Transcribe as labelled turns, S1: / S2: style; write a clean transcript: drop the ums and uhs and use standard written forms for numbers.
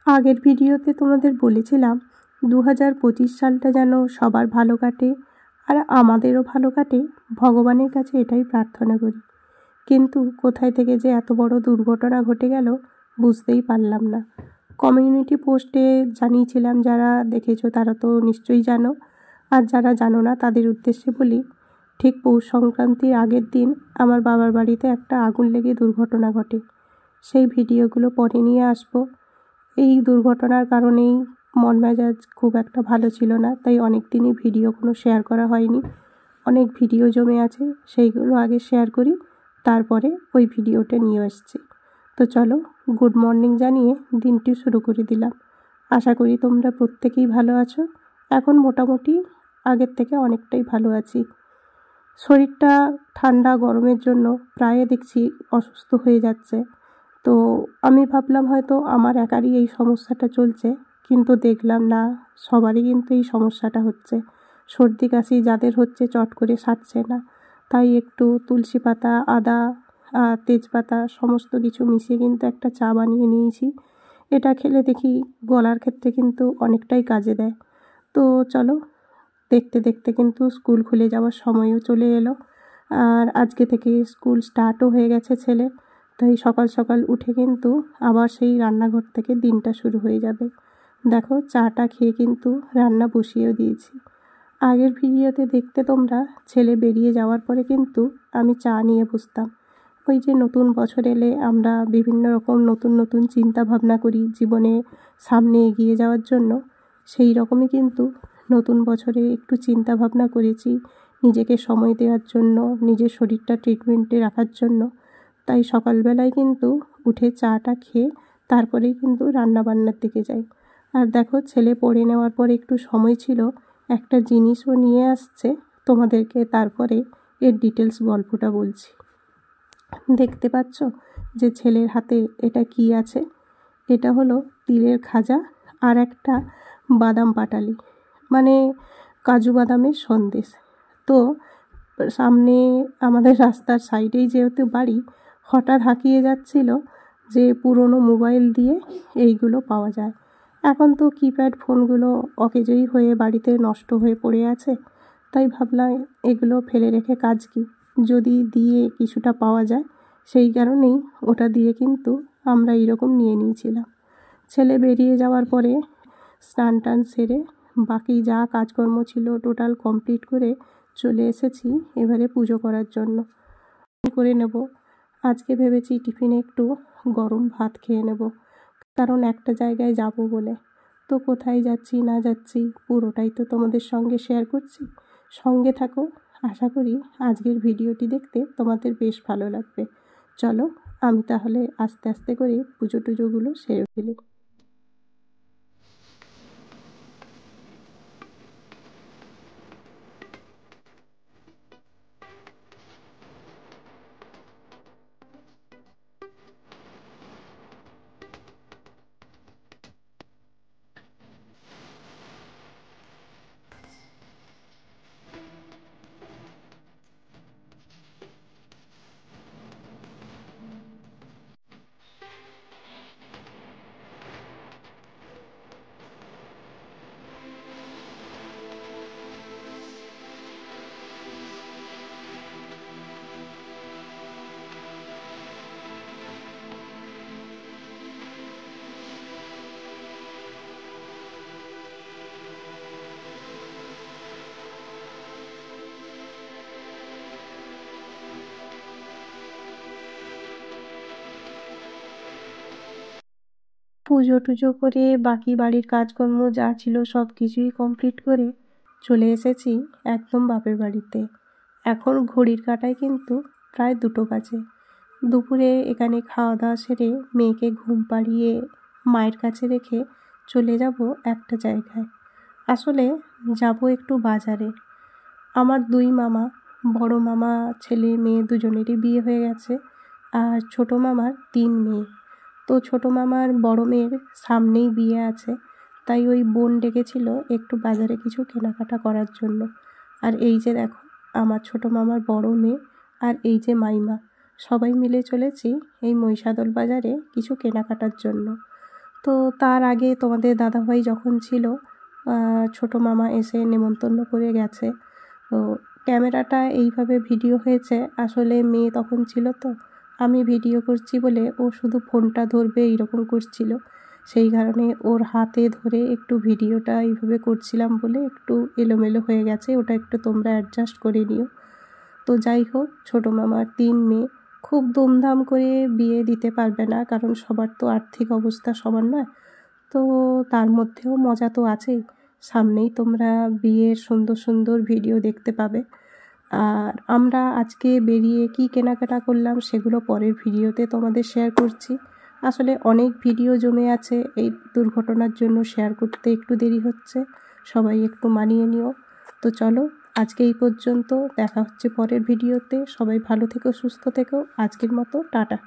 S1: আগের ভিডিওতে তোমাদের বলেছিলাম 2025 সালটা যেন সবার ভালো কাটে আর আমাদেরও ভালো কাটে, ভগবানের কাছে এটাই প্রার্থনা করি। কিন্তু কোথায় থেকে যে এত বড় দুর্ঘটনা ঘটে গেল বুঝতেই পারলাম না। কমিউনিটি পোস্টে জানিয়েছিলাম, যারা দেখেছো তারা তো নিশ্চয়ই জানো, আর যারা জানো না তাদের উদ্দেশ্যে বলি, ঠিক পৌষ সংক্রান্তির আগের দিন আমার বাবার বাড়িতে একটা আগুন লেগে দুর্ঘটনা ঘটে। সেই ভিডিওগুলো পরে নিয়ে আসবো। এই দুর্ঘটনার কারণেই মন মেজাজ খুব একটা ভালো ছিল না, তাই অনেক দিনই ভিডিও কোনো শেয়ার করা হয়নি। অনেক ভিডিও জমে আছে, সেইগুলো আগে শেয়ার করি, তারপরে ওই ভিডিওটা নিয়ে আসছি। তো চলো, গুড মর্নিং জানিয়ে দিনটি শুরু করে দিলাম। আশা করি তোমরা প্রত্যেকেই ভালো আছো। এখন মোটামুটি আগের থেকে অনেকটাই ভালো আছি। শরীরটা ঠান্ডা গরমের জন্য প্রায় দেখছি অসুস্থ হয়ে যাচ্ছে। তো আমি ভাবলাম হয়তো আমার একারই এই সমস্যাটা চলছে, কিন্তু দেখলাম না, সবারই কিন্তু এই সমস্যাটা হচ্ছে। সর্দি কাশি যাদের হচ্ছে চট করে সারছে না, তাই একটু তুলসী পাতা, আদা, তেজপাতা সমস্ত কিছু মিশিয়ে কিন্তু একটা চা বানিয়ে নিয়েছি। এটা খেলে দেখি গলার ক্ষেত্রে কিন্তু অনেকটাই কাজে দেয়। তো চলো, দেখতে দেখতে কিন্তু স্কুল খুলে যাওয়ার সময়ও চলে এলো, আর আজকে থেকে স্কুল স্টার্টও হয়ে গেছে ছেলে। তাই সকাল সকাল উঠে কিন্তু আবার সেই রান্নাঘর থেকে দিনটা শুরু হয়ে যাবে। দেখো, চাটা খেয়ে কিন্তু রান্না বসিয়েও দিয়েছি। আগের ভিডিওতে দেখতে তোমরা, ছেলে বেরিয়ে যাওয়ার পরে কিন্তু আমি চা নিয়ে বসতাম। ওই যে নতুন বছর এলে আমরা বিভিন্ন রকম নতুন নতুন চিন্তা ভাবনা করি জীবনে সামনে এগিয়ে যাওয়ার জন্য, সেই রকমই কিন্তু নতুন বছরে একটু চিন্তা ভাবনা করেছি নিজেকে সময় দেওয়ার জন্য, নিজের শরীরটা ট্রিটমেন্টে রাখার জন্য। তাই সকালবেলায় কিন্তু উঠে চাটা খেয়ে তারপরেই কিন্তু রান্নাবান্নার দিকে যাই। আর দেখো, ছেলে পড়ে নেওয়ার পরে একটু সময় ছিল, একটা জিনিসও নিয়ে আসছে, তোমাদেরকে তারপরে এর ডিটেলস গল্পটা বলছি। দেখতে পাচ্ছ যে ছেলের হাতে এটা কি আছে? এটা হলো তিলের খাজা আর একটা বাদাম পাটালি, মানে কাজু বাদামের সন্দেশ। তো সামনে আমাদের রাস্তার সাইডেই যেহেতু বাড়ি, হঠাৎ হাঁকিয়ে যাচ্ছিল যে পুরনো মোবাইল দিয়ে এইগুলো পাওয়া যায়। এখন তো কিপ্যাড ফোনগুলো অকেজোই হয়ে বাড়িতে নষ্ট হয়ে পড়ে আছে, তাই ভাবলাম এগুলো ফেলে রেখে কাজ কি, যদি দিয়ে কিছুটা পাওয়া যায়, সেই কারণেই ওটা দিয়ে কিন্তু আমরা এইরকম নিয়ে নিয়েছিলাম। ছেলে বেরিয়ে যাওয়ার পরে স্নান টান সেরে বাকি যা কাজকর্ম ছিল টোটাল কমপ্লিট করে চলে এসেছি এবারে পুজো করার জন্য। করে নেব, আজকে ভেবেছি টিফিনে একটু গরম ভাত খেয়ে নেব, কারণ একটা জায়গায় যাব বলে। তো কোথায় যাচ্ছি না যাচ্ছি পুরোটাই তো তোমাদের সঙ্গে শেয়ার করছি, সঙ্গে থাকো। আশা করি আজকের ভিডিওটি দেখতে তোমাদের বেশ ভালো লাগবে। চলো, আমি তাহলে আস্তে আস্তে করে পুজো টুজোগুলো সেরে ফেলি। পুজো টুজো করে বাকি বাড়ির কাজকর্ম যা ছিল সব কিছুই কমপ্লিট করে চলে এসেছি একদম বাপের বাড়িতে। এখন ঘড়ির কাঁটায় কিন্তু প্রায় 2টো বাজে। দুপুরে এখানে খাওয়া দাওয়া সেরে মেয়েকে ঘুম পাড়িয়ে মায়ের কাছে রেখে চলে যাব একটা জায়গায়। আসলে যাব একটু বাজারে। আমার 2 মামা, বড় মামা ছেলে মেয়ে দুজনেরই বিয়ে হয়ে গেছে, আর ছোট মামার 3 মেয়ে। তো ছোট মামার বড় মেয়ের সামনেই বিয়ে আছে, তাই ওই বোন ডেকেছিল একটু বাজারে কিছু কেনাকাটা করার জন্য। আর এই যে দেখো, আমার ছোট মামার বড় মেয়ে আর এই যে মাইমা, সবাই মিলে চলেছি এই মহিষাদল বাজারে কিছু কেনাকাটার জন্য। তো তার আগে তোমাদের দাদাভাই যখন ছিল ছোট মামা এসে নেমন্তন্ন করে গেছে। তো ক্যামেরাটা এইভাবে ভিডিও হয়েছে, আসলে মেয়ে তখন ছিল, তো আমি ভিডিও করছি বলে ও শুধু ফোনটা ধরবে এইরকম করছিল, সেই কারণে ওর হাতে ধরে একটু ভিডিওটা এইভাবে করছিলাম বলে একটু এলোমেলো হয়ে গেছে, ওটা একটু তোমরা অ্যাডজাস্ট করে নিও। তো যাই হোক, ছোটো মামার 3 মেয়ে, খুব ধুমধাম করে বিয়ে দিতে পারবে না, কারণ সবার তো আর্থিক অবস্থা সমান নয়। তো তার মধ্যেও মজা তো আছেই, সামনেই তোমরা বিয়ের সুন্দর সুন্দর ভিডিও দেখতে পাবে। আর আমরা আজকে বেরিয়ে কি কেনাকাটা করলাম সেগুলো পরের ভিডিওতে তোমাদের শেয়ার করছি। আসলে অনেক ভিডিও জমে আছে, এই দুর্ঘটনার জন্য শেয়ার করতে একটু দেরি হচ্ছে, সবাই একটু মানিয়ে নিও। তো চলো, আজকে এই পর্যন্ত, দেখা হচ্ছে পরের ভিডিওতে। সবাই ভালো থেকো, সুস্থ থেকো, আজকের মতো টাটা।